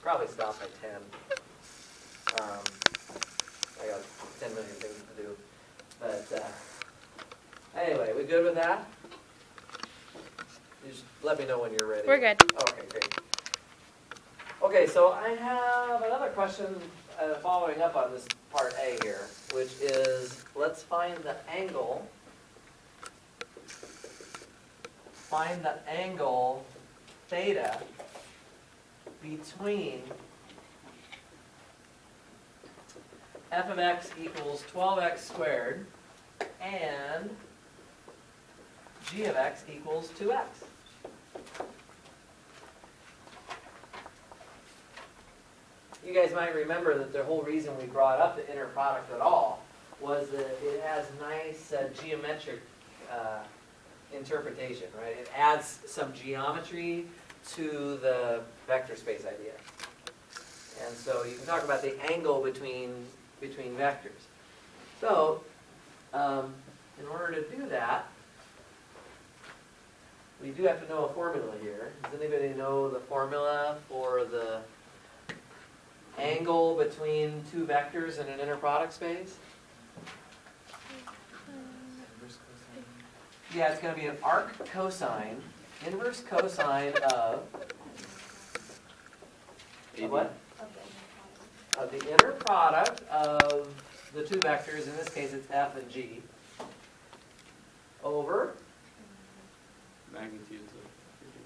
probably stop by 10. I got 10 million things to do. But anyway, we good with that? You just let me know when you're ready. We're good. Okay, great. Okay, so I have another question following up on this part A here, which is, let's find the angle. Find the angle theta between f of x equals 12x squared and g of x equals 2x. You guys might remember that the whole reason we brought up the inner product at all was that it has nice geometric interpretation, right? It adds some geometry to the vector space idea. And so you can talk about the angle between vectors. So, in order to do that, we do have to know a formula here. Does anybody know the formula for the angle between two vectors in an inner product space? Yeah, it's going to be an arc cosine, inverse cosine of what? Of the inner product of the two vectors, in this case it's f and g, over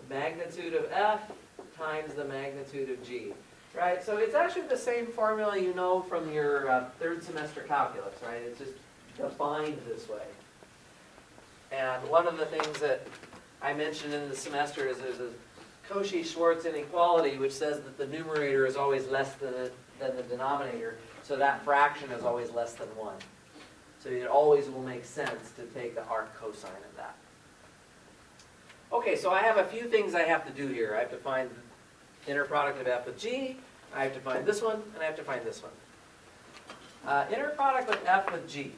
magnitude of f times the magnitude of g. Right, so it's actually the same formula you know from your third semester calculus, right? It's just defined this way. And one of the things that I mentioned in the semester is there's a Cauchy-Schwarz inequality which says that the numerator is always less than the denominator, so that fraction is always less than 1. So it always will make sense to take the arc cosine of that. Okay, so I have a few things I have to do here. I have to find the inner product of f with g, I have to find this one, and I have to find this one. Inner product of f with g.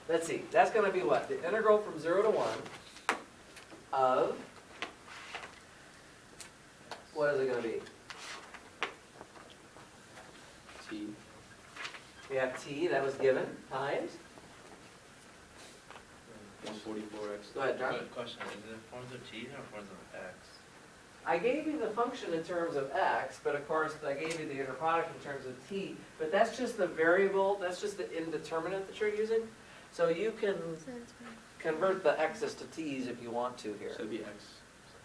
Let's see, that's going to be what? The integral from 0 to 1 of, what is it going to be? T. We have t, that was given, times? 144x. Go ahead, John. Good question. Is it in forms of t or forms of x? I gave you the function in terms of x, but of course I gave you the inner product in terms of t, but that's just the variable, that's just the indeterminate that you're using. So you can convert the x's to t's if you want to here. So it'd be x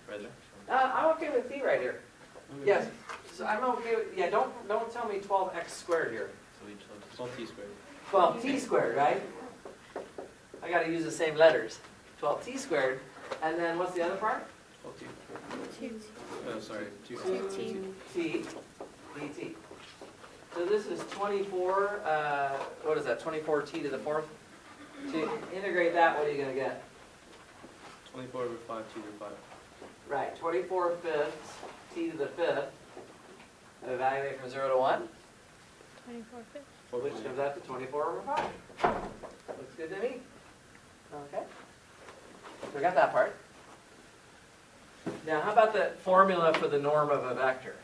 right there. I'm okay with t right here. Yes, so I'm okay with, yeah, don't tell me 12x squared here. So we chose 12t squared. 12t squared, right? I got to use the same letters. 12t squared, and then what's the other part? 12t. Oh, sorry. 2t. T, dt. So this is 24, what is that, 24t to the fourth? So you integrate that, what are you going to get? 24 over 5, t to the 5. Right, 24 fifths, t to the fifth. Evaluate from 0 to 1, 24 fifths. which comes out to 24 over 5. Looks good to me. Okay. We got that part. Now, how about the formula for the norm of a vector?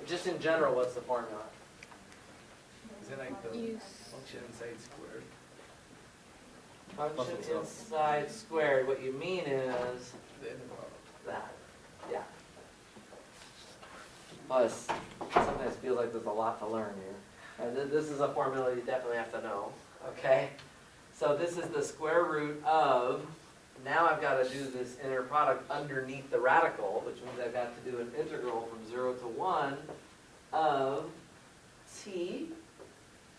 Just in general, what's the formula? Is it like the Use. function inside squared? Function inside squared. What you mean is The inner product. that. Yeah. Well, sometimes feels like there's a lot to learn here. And this is a formula you definitely have to know. Okay? So this is the square root of, now I've got to do this inner product underneath the radical, which means I've got to do an integral from 0 to 1 of t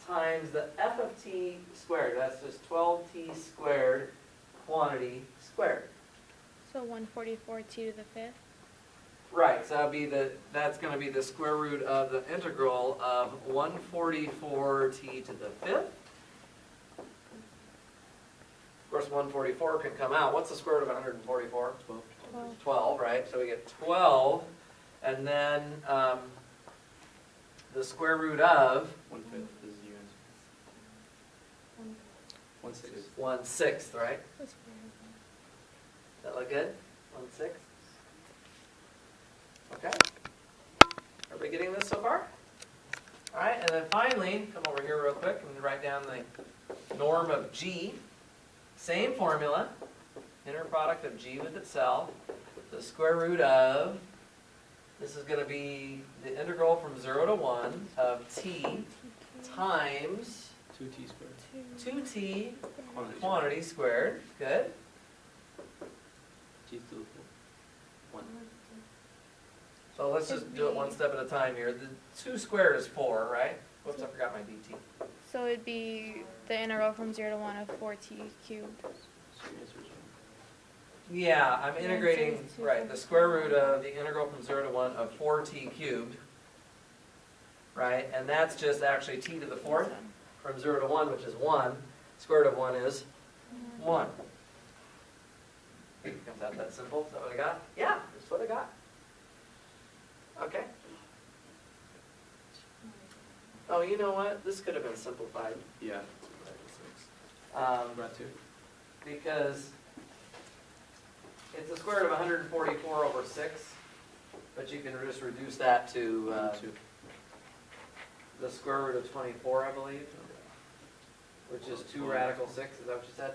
times the f of t squared. That's just 12t squared quantity squared. So 144t to the fifth. Right, so that's going to be the square root of the integral of 144t to the fifth. Of course, 144 can come out. What's the square root of 144? 12. 12, right? So we get 12, and then the square root of, 1/5 is the 1/6, right? That's Does that look good? 1/6? Okay. Are we getting this so far? All right, and then finally, come over here real quick and write down the norm of G. Same formula, inner product of G with itself, the square root of, this is going to be the integral from 0 to 1 of T times 2t squared. 2T Quantity. quantity squared. Good. T to the 4. 1. So let's just do it one step at a time here. The 2 squared is 4, right? Whoops, I forgot my dt. So it'd be the integral from 0 to 1 of 4t cubed. So your answer is 1. Yeah, I'm Yeah, integrating, so it's two right, times the square root of the integral from 0 to 1 of 4t cubed, right? And that's just actually t to the 4th from 0 to 1, which is 1. Square root of 1 is 1. Comes out that simple. Is that what I got? Yeah, that's what I got. Okay. Oh, you know what? This could have been simplified. Yeah. Um, Right 2. because it's the square root of 144 over 6, but you can just reduce that to 2. the square root of 24, I believe, which is 2 radical 6. Is that what you said?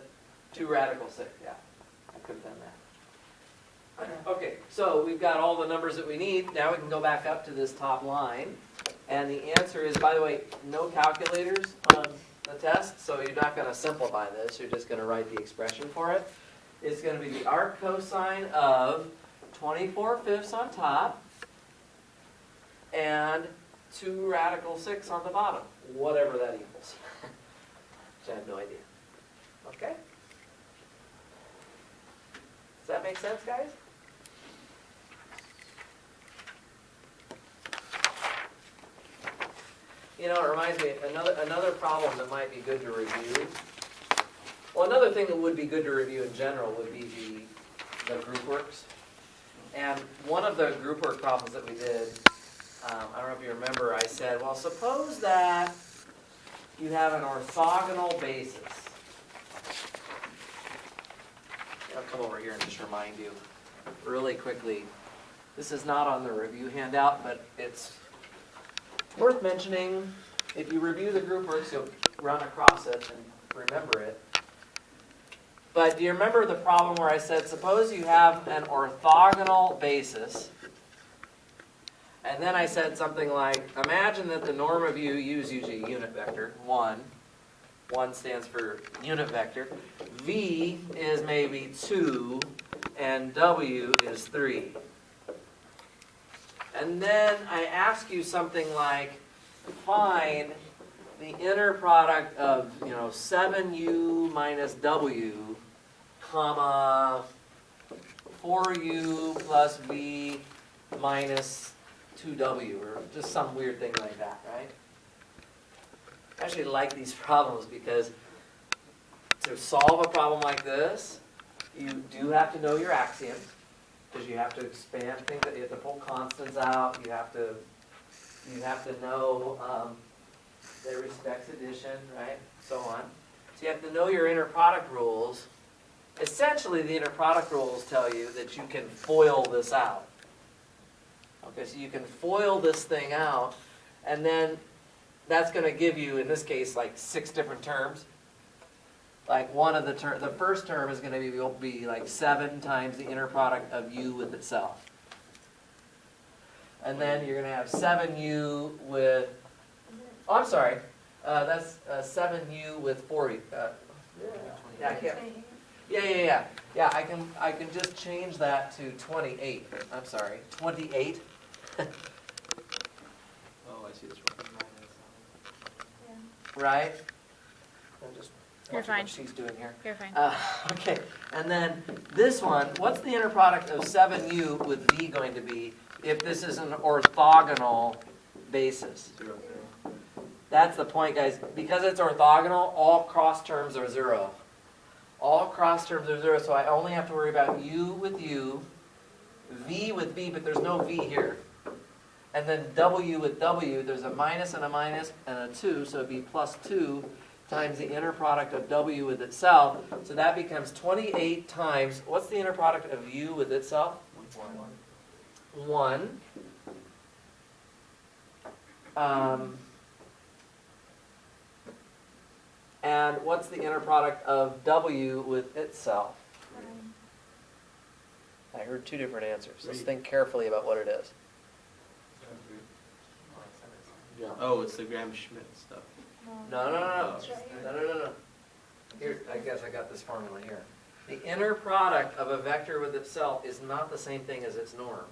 2 radical 6, yeah. I could have done that. Okay, so we've got all the numbers that we need. Now we can go back up to this top line. And the answer is, by the way, no calculators on the test, so you're not going to simplify this. You're just going to write the expression for it. It's going to be the arc cosine of 24/5 on top and 2 radical 6 on the bottom, whatever that equals. Which I have no idea. Okay? Does that make sense, guys? You know, it reminds me, another problem that might be good to review. Well, another thing that would be good to review in general would be the group works. And one of the group work problems that we did, I don't know if you remember, I said, well, suppose that you have an orthogonal basis. I'll come over here and just remind you really quickly. This is not on the review handout, but it's worth mentioning. If you review the group works, you'll run across it and remember it. But do you remember the problem where I said, suppose you have an orthogonal basis, and then I said something like, imagine that the norm of u, u's usually a unit vector, 1. 1 stands for unit vector. V is maybe 2, and W is 3. And then I ask you something like, find the inner product of, 7u minus w, comma, 4u plus v minus 2w, or just some weird thing like that, right? I actually like these problems because to solve a problem like this, you do have to know your axioms, because you have to expand things, you have to pull constants out, you have to know their respects addition, right? So on. So you have to know your inner product rules. Essentially, the inner product rules tell you that you can FOIL this out. Okay, so you can FOIL this thing out, and then that's going to give you, in this case, like 6 different terms. Like one of the first term is going to be like 7 times the inner product of u with itself. And then you're going to have 7u with, oh, I'm sorry, that's 7u with 4u. Yeah, I can't. Yeah. Yeah, I can just change that to 28. I'm sorry, 28. Oh, I see this wrong. Right? I'm just You're watching fine. what she's doing here. You're fine. Okay, and then this one, what's the inner product of 7u with v going to be if this is an orthogonal basis? 0. That's the point, guys. Because it's orthogonal, all cross terms are 0. All cross terms are 0, so I only have to worry about u with u, v with v, but there's no v here. And then w with w, there's a minus and a 2, so it'd be plus 2 times the inner product of W with itself. So that becomes 28 times, what's the inner product of U with itself? 1. And what's the inner product of W with itself? I heard 2 different answers. Let's think carefully about what it is. Oh, it's the Graham-Schmidt stuff. No. Here, I guess I got this formula here. The inner product of a vector with itself is not the same thing as its norm.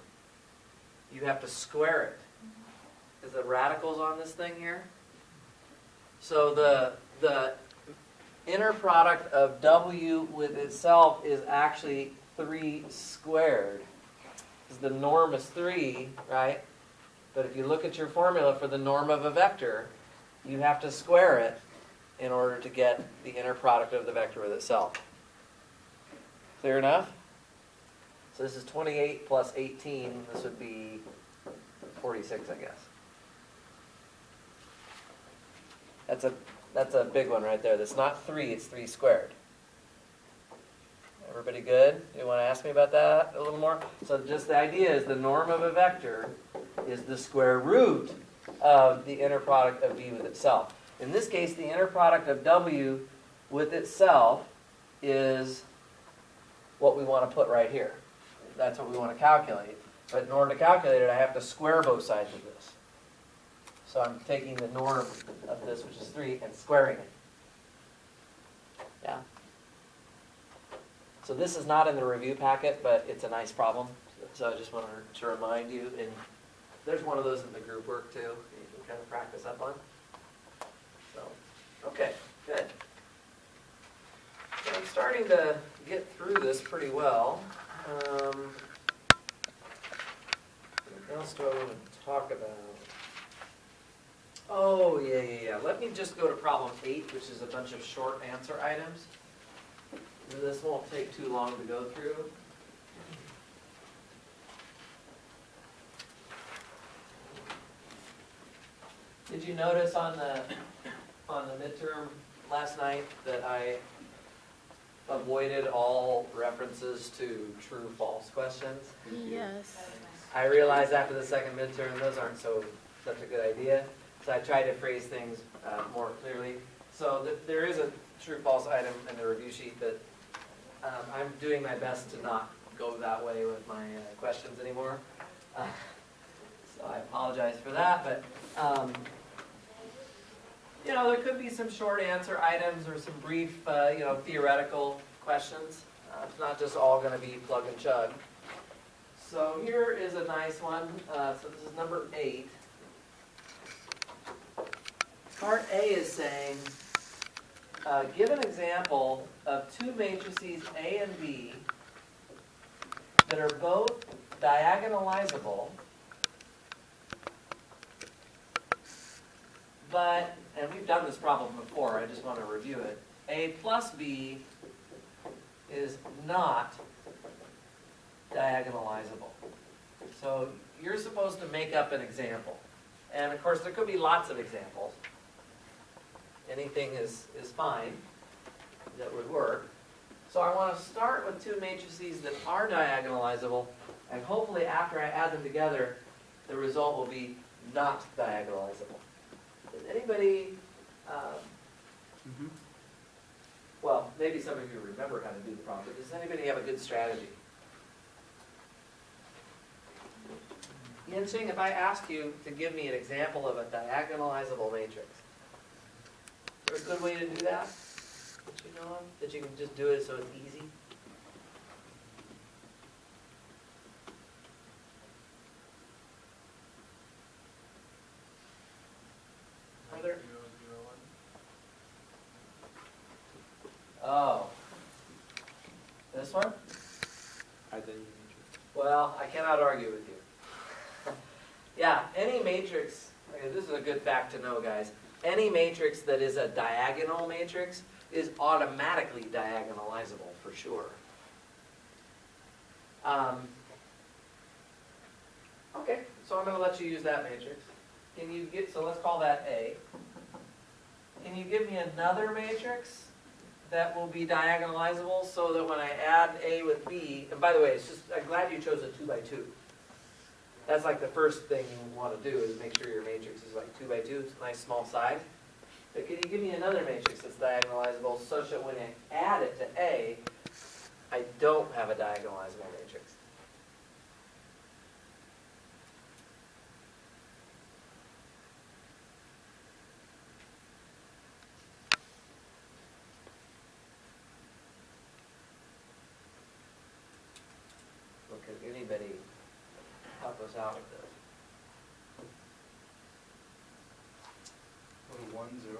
You have to square it. Is the radicals on this thing here? So the inner product of W with itself is actually 3 squared. Because the norm is 3, right? But if you look at your formula for the norm of a vector, you have to square it in order to get the inner product of the vector with itself. Clear enough? So this is 28 plus 18. This would be 46, I guess. That's a big one right there. That's not 3, it's 3 squared. Everybody good? You want to ask me about that a little more? So just the idea is the norm of a vector is the square root of the inner product of V with itself. In this case, the inner product of W with itself is what we want to put right here. That's what we want to calculate. But in order to calculate it, I have to square both sides of this. So I'm taking the norm of this, which is 3, and squaring it. Yeah? So this is not in the review packet, but it's a nice problem. So I just wanted to remind you. And there's one of those in the group work too. You can kind of practice up on. So, okay, good. So I'm starting to get through this pretty well. What else do I want to talk about? Oh, yeah. Let me just go to problem 8, which is a bunch of short answer items. This won't take too long to go through. Did you notice on the midterm last night that I avoided all references to true-false questions? Yes. I realized after the second midterm those aren't such a good idea, so I tried to phrase things more clearly. So there is a true-false item in the review sheet, but I'm doing my best to not go that way with my questions anymore. So I apologize for that, but there could be some short answer items or some brief, theoretical questions. It's not just all going to be plug and chug. So here is a nice one. So this is number 8. Part A is saying, give an example of 2 matrices A and B that are both diagonalizable, but, and we've done this problem before, I just want to review it, A plus B is not diagonalizable. So you're supposed to make up an example. And of course there could be lots of examples. Anything is fine that would work. So I want to start with 2 matrices that are diagonalizable, and hopefully after I add them together, the result will be not diagonalizable. Does anybody, well, maybe some of you remember how to do the problem, but does anybody have a good strategy? Yinxing, if I ask you to give me an example of a diagonalizable matrix, is there a good way to do that? That you know of? That you can just do it so it's easy? Are there? Oh. This one? Well, I cannot argue with you. Yeah, any matrix, okay, this is a good fact to know, guys. Any matrix that is a diagonal matrix is automatically diagonalizable, for sure. Okay, so I'm going to let you use that matrix. Can you get, so let's call that A. can you give me another matrix that will be diagonalizable so that when I add A with B, and by the way, I'm glad you chose a 2 by 2. That's like the first thing you want to do is make sure your matrix is like 2 by 2. It's a nice small size. But can you give me another matrix that's diagonalizable such that when I add it to A, I don't have a diagonalizable matrix? Well, could anybody help us out with this? 1, 0,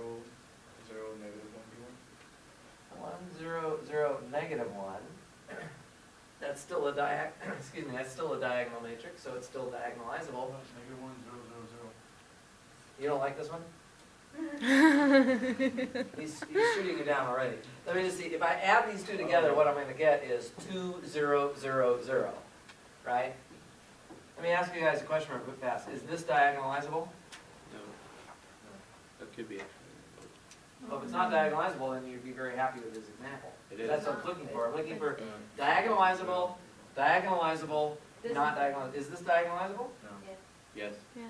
0, negative 1, 1, 0, 0, negative 1. That's still a that's still a diagonal matrix, so it's still diagonalizable. Negative 1, 0, 0, 0. You don't like this one? He's shooting you down already. Let me just see. If I add these two together, what I'm going to get is 2, 0, 0, 0. Right? Let me ask you guys a question real quick fast. Is this diagonalizable? No. That could be. Well, if it's not diagonalizable, then you'd be very happy with this example. It is. That's what I'm looking for. I'm looking for diagonalizable, diagonalizable, not diagonalizable. Is this diagonalizable? No. Yes. Yeah.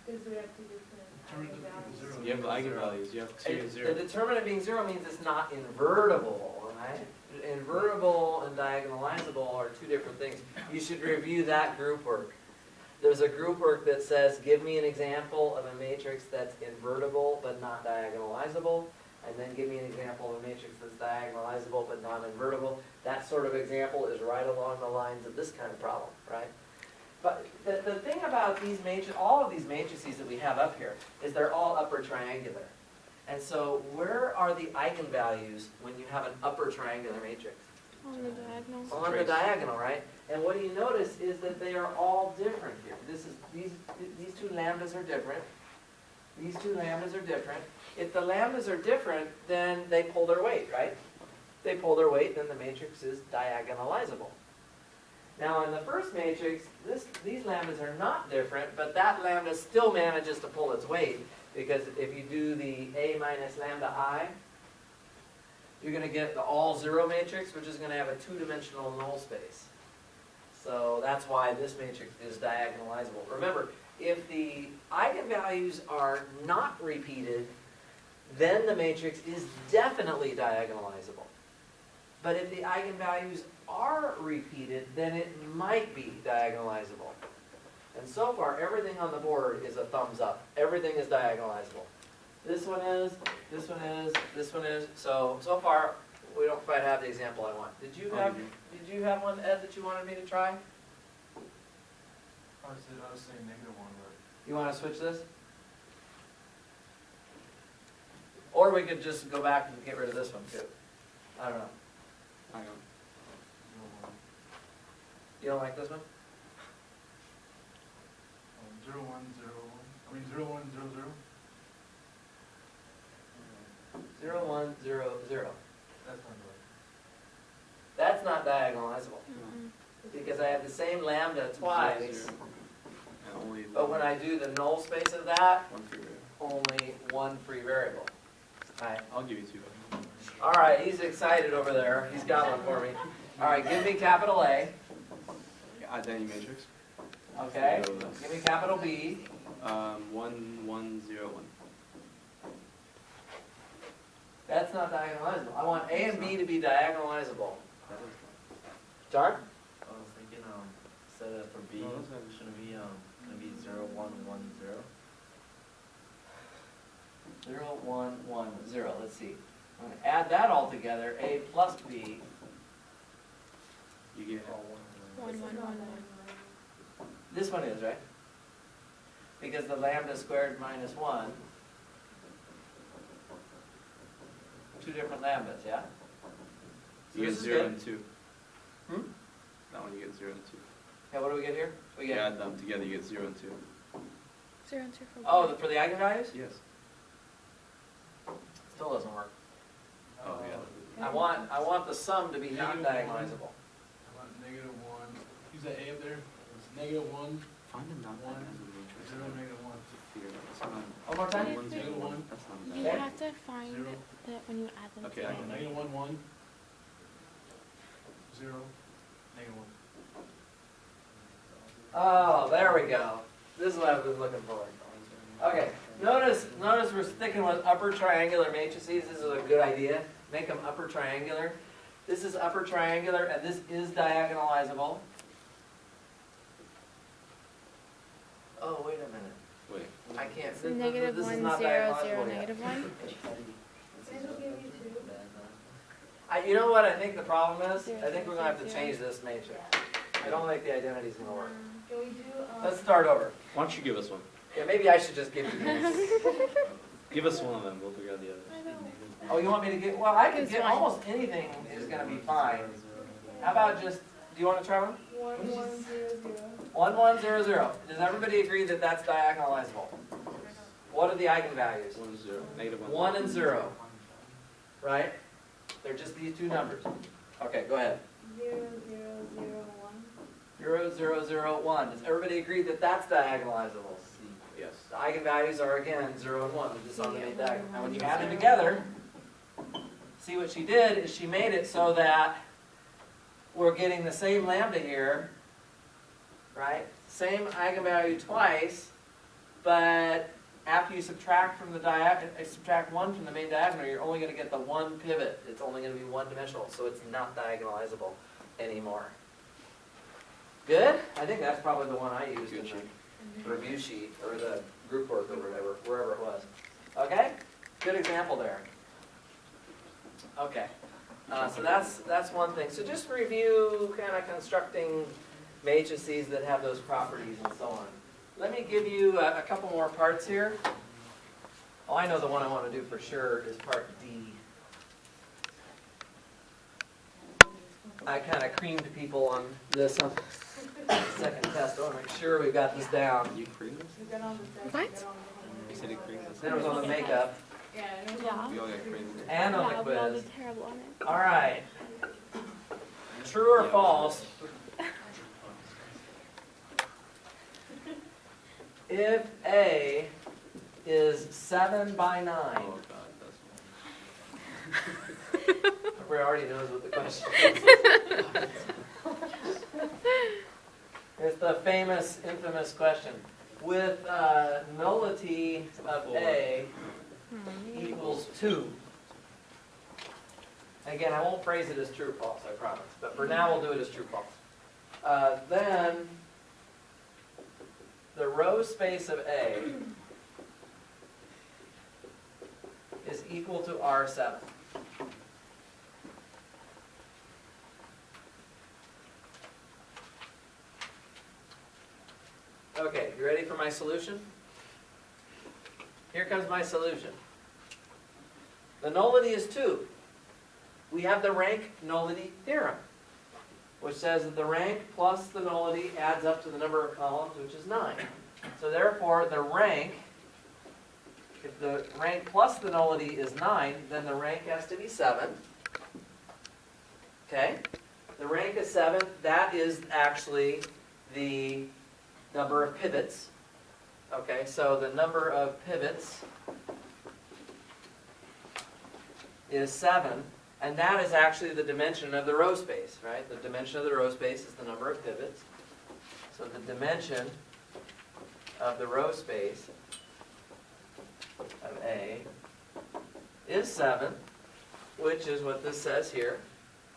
Because we have two different eigenvalues. You have eigenvalues. You have 2 and 0. The determinant being 0 means it's not invertible, right? Invertible and diagonalizable are two different things. You should review that group work. There's a group work that says, give me an example of a matrix that's invertible but not diagonalizable, and then give me an example of a matrix that's diagonalizable but not invertible. That sort of example is right along the lines of this kind of problem, right? But the thing about these all of these matrices that we have up here is they're all upper triangular. And so where are the eigenvalues when you have an upper triangular matrix? On the diagonal. On the diagonal, right? And what you notice is that they are all different here. These two lambdas are different. These two lambdas are different. If the lambdas are different, then they pull their weight, right? If they pull their weight, then the matrix is diagonalizable. Now in the first matrix, these lambdas are not different, but that lambda still manages to pull its weight, because if you do the A minus lambda I, you're going to get the all zero matrix, which is going to have a two-dimensional null space. So that's why this matrix is diagonalizable. Remember, if the eigenvalues are not repeated, then the matrix is definitely diagonalizable. But if the eigenvalues are repeated, then it might be diagonalizable. And so far, everything on the board is a thumbs up. Everything is diagonalizable. This one is, this one is, this one is. So far, we don't quite have the example I want. Did you have one, Ed, that you wanted me to try? I was saying negative 1, but You want to switch this? Or we could just go back and get rid of this one too. I don't know. I don't. 0, 1. You don't like this one? 0, 1, 0, 1. I mean 0, 1, 0, 0. 0, 1, 0, 0. That's not right. That's not diagonalizable. Mm-mm. Because I have the same lambda twice, And only but when I do the null space of that, 1 free variable. only one free variable. Alright. I'll give you 2. Alright, he's excited over there. He's got one for me. Alright, give me capital A. Identity matrix. Okay. Give me capital B. 1, 1, 0, 1. That's not diagonalizable. I want A and B to be diagonalizable. That is Jar? I was thinking, instead of for B, No, that's not- shouldn't it be, gonna be 0, 1, 1, 0? 0, 1, 1, 0. Let's see. I'm going to add that all together. A plus B. You get One, one, one, one. This one is, right? Because the lambda squared minus 1. Two different lambdas, yeah? So You get this is 0 good. and 2. Hmm? That one you get 0 and 2. Okay, what do we get here? We You get, add them together, you get 0 and 2. 0 and 2 for oh, Y. for the eigenvalues? Yes. Still doesn't work. Oh, yeah. I want the sum to be not diagonalizable. I want negative 1. Use that A up there. It's negative 1, Find a non-diagonal 0, matrix. negative 1. here. It's not. One more time? 1, 0, 1. That's not You bad. Okay. have to find Zero. that when you add them Okay, together. I can- Negative 1, 1. 0, negative 1. Oh, there we go. This is what I was looking for. Okay, notice we're sticking with upper triangular matrices. This is a good idea. Make them upper triangular. This is upper triangular, and this is diagonalizable. Oh, wait a minute. Wait. I can't. So negative this is 1, not 0, diagonalizable 0, yet. negative 1. It'll give you 2. You know what I think the problem is? Zero, I think we're going to have to zero. change this matrix. I don't think the identity's going to work. Can we do, Let's start over. Why don't you give us one? Yeah, maybe I should just give you this. Give us one of them. We'll figure out the others. Oh, you want me to get, well, I could Just get, one. almost anything is going to be fine. How about just, do you want to try one? 1, 1, 0, 0. 1, 1, 0, 0. Does everybody agree that that's diagonalizable? What are the eigenvalues? 1, 0. Negative 1. 1 and 0. Right? They're just these two numbers. Okay, go ahead. 0, 0, 0, 1. 0, 0, 0, 1. Does everybody agree that that's diagonalizable? Yes. The eigenvalues are again 0 and 1. They're just on the main Yeah, diagonal. And when you 1, add them 0. together, see what she did is she made it so that we're getting the same lambda here, right? Same eigenvalue twice, but after you subtract from the subtract 1 from the main diagonal, you're only going to get the one pivot. It's only going to be one dimensional, so it's not diagonalizable anymore. Good? I think that's probably the one I used in the review sheet or the group work or whatever, wherever it was. Okay? Good example there. Okay. So that's one thing. So just review kind of constructing matrices that have those properties and so on. Let me give you a couple more parts here. Oh, I know the one I want to do for sure is part D. I kind of creamed people on this on the second test. I want to make sure we got this down. You creamed this? You got on the test, What? you got on the You said you creamed this? Then it was on the makeup Yeah, it was Yeah. on We all got creamed. and on Yeah, the we all quiz. did terrible on it. All right. True or false? If A is 7 by 9, Oh, God, that's everybody already knows what the question is. It's the famous, infamous question. With nullity of A equals 2. Again, I won't phrase it as true or false, I promise. But for now, we'll do it as true or false. Then the row space of A is equal to R7. Okay, you ready for my solution? Here comes my solution. The nullity is 2. We have the rank nullity theorem, which says that the rank plus the nullity adds up to the number of columns, which is 9. So therefore, the rank, if the rank plus the nullity is 9, then the rank has to be 7. Okay? The rank is 7. That is actually the number of pivots. Okay, so the number of pivots is 7. And that is actually the dimension of the row space, right? The dimension of the row space is the number of pivots. So the dimension of the row space of A is 7, which is what this says here.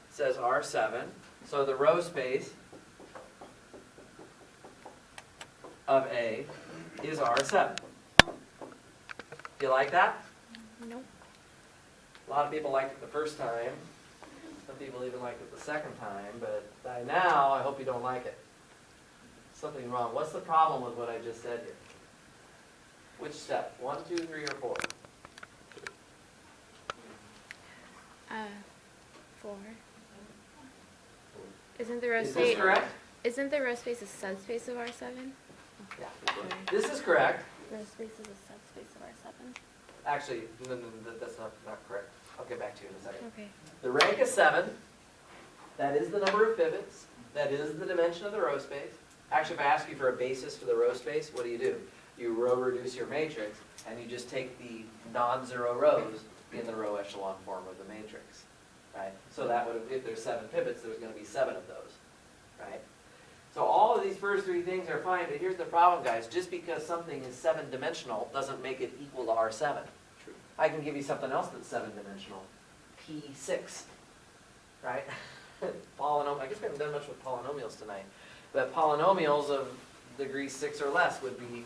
It says R7. So the row space of A is R7. Do you like that? Nope. A lot of people liked it the first time. Some people even liked it the second time, but by now, I hope you don't like it. Something wrong. What's the problem with what I just said here? Which step? 1, 2, 3, or 4? 4. Isn't the row Is this space? correct? Isn't the row space a subspace of R7? Yeah. This is correct. Row space is a subspace of R7. Actually, no, that's not correct. I'll get back to you in a second. Okay. The rank is 7. That is the number of pivots. That is the dimension of the row space. Actually, if I ask you for a basis for the row space, what do? you row reduce your matrix, and you just take the non-zero rows in the row echelon form of the matrix, right? So that would, if there's 7 pivots, there's going to be 7 of those, right? So all of these first 3 things are fine, but here's the problem, guys. Just because something is 7-dimensional doesn't make it equal to R7. True. I can give you something else that's 7-dimensional, P6, right? Polynomial. I guess we haven't done much with polynomials tonight, but polynomials of degree 6 or less would be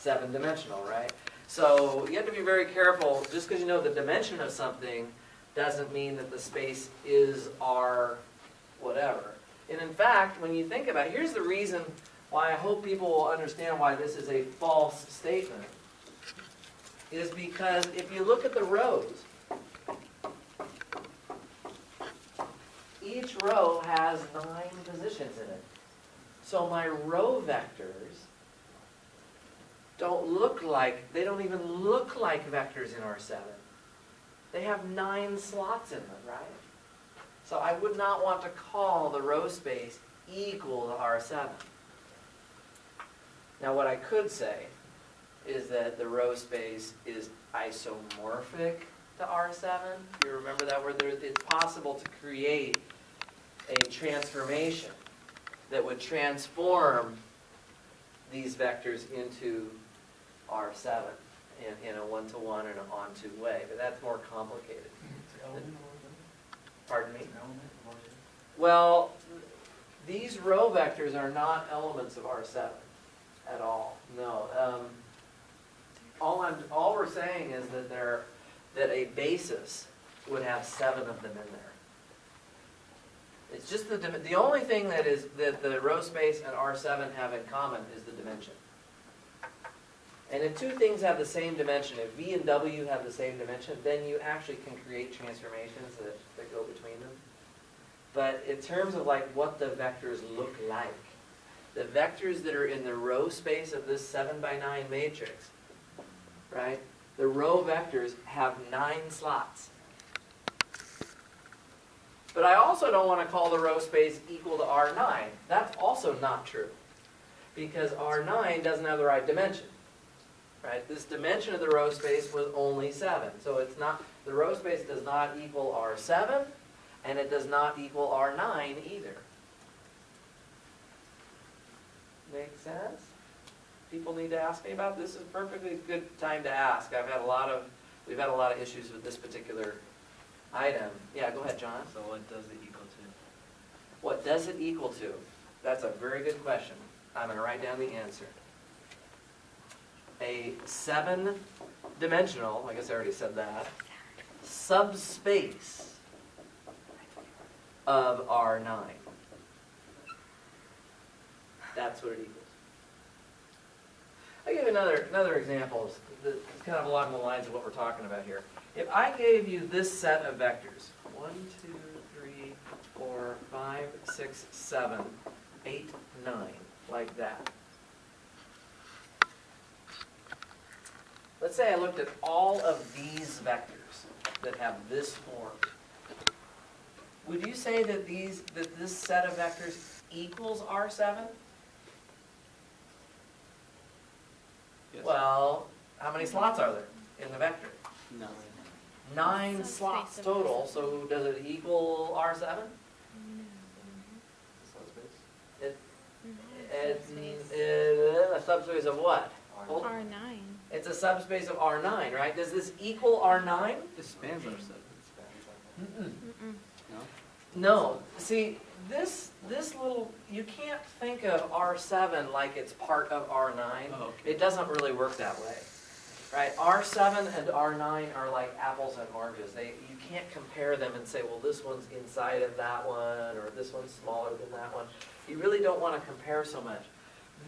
7-dimensional, right? So you have to be very careful. Just because you know the dimension of something doesn't mean that the space is R whatever. And in fact, when you think about it, here's the reason why I hope people will understand why this is a false statement, is because if you look at the rows, each row has 9 positions in it. So my row vectors they don't even look like vectors in R7. They have 9 slots in them, right? So I would not want to call the row space equal to R7. Now what I could say is that the row space is isomorphic to R7. You remember that word? It's possible to create a transformation that would transform these vectors into R7 in a one-to-one and an onto way, but that's more complicated. Pardon me? Well, these row vectors are not elements of R7 at all. No. All we're saying is that a basis would have 7 of them in there. It's just the only thing that the row space and R7 have in common is the dimension. And if 2 things have the same dimension, if V and W have the same dimension, then you actually can create transformations that go between them. But in terms of like what the vectors look like, the vectors that are in the row space of this 7×9 matrix, right? The row vectors have 9 slots. But I also don't want to call the row space equal to R9. That's also not true, because R9 doesn't have the right dimension. Right? This dimension of the row space was only 7. So it's not, the row space does not equal R7, and it does not equal R9 either. Make sense? People need to ask me about this. Is a perfectly good time to ask. We've had a lot of issues with this particular item. Yeah, go ahead, John. So what does it equal to? What does it equal to? That's a very good question. I'm going to write down the answer. A 7-dimensional, I guess I already said that, subspace of R9. That's what it equals. I'll give you another example. It's kind of along the lines of what we're talking about here. If I gave you this set of vectors, 1, 2, 3, 4, 5, 6, 7, 8, 9, like that. Let's say I looked at all of these vectors that have this form. Would you say that this set of vectors equals R7? Yes. Well, how many slots are there in the vector? 9. 9 Subspace slots of total, R7. so does it equal R7? A subspace of what? Hold- R9. It's a subspace of R9, right? Does this equal R9? This spans R7. Mm-mm. Mm-mm. No? No. See, this little, you can't think of R7 like it's part of R9. Oh, okay. It doesn't really work that way. Right? R7 and R9 are like apples and oranges. You can't compare them and say, well, this one's inside of that one, or this one's smaller than that one. You really don't want to compare so much.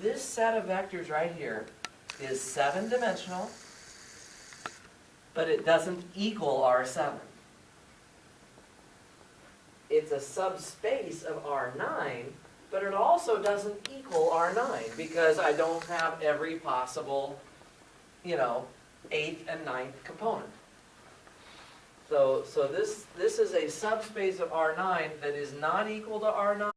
This set of vectors right here is 7-dimensional, but it doesn't equal R7. It's a subspace of R9, but it also doesn't equal R9 because I don't have every possible, 8th and 9th component. So this is a subspace of R9 that is not equal to R9.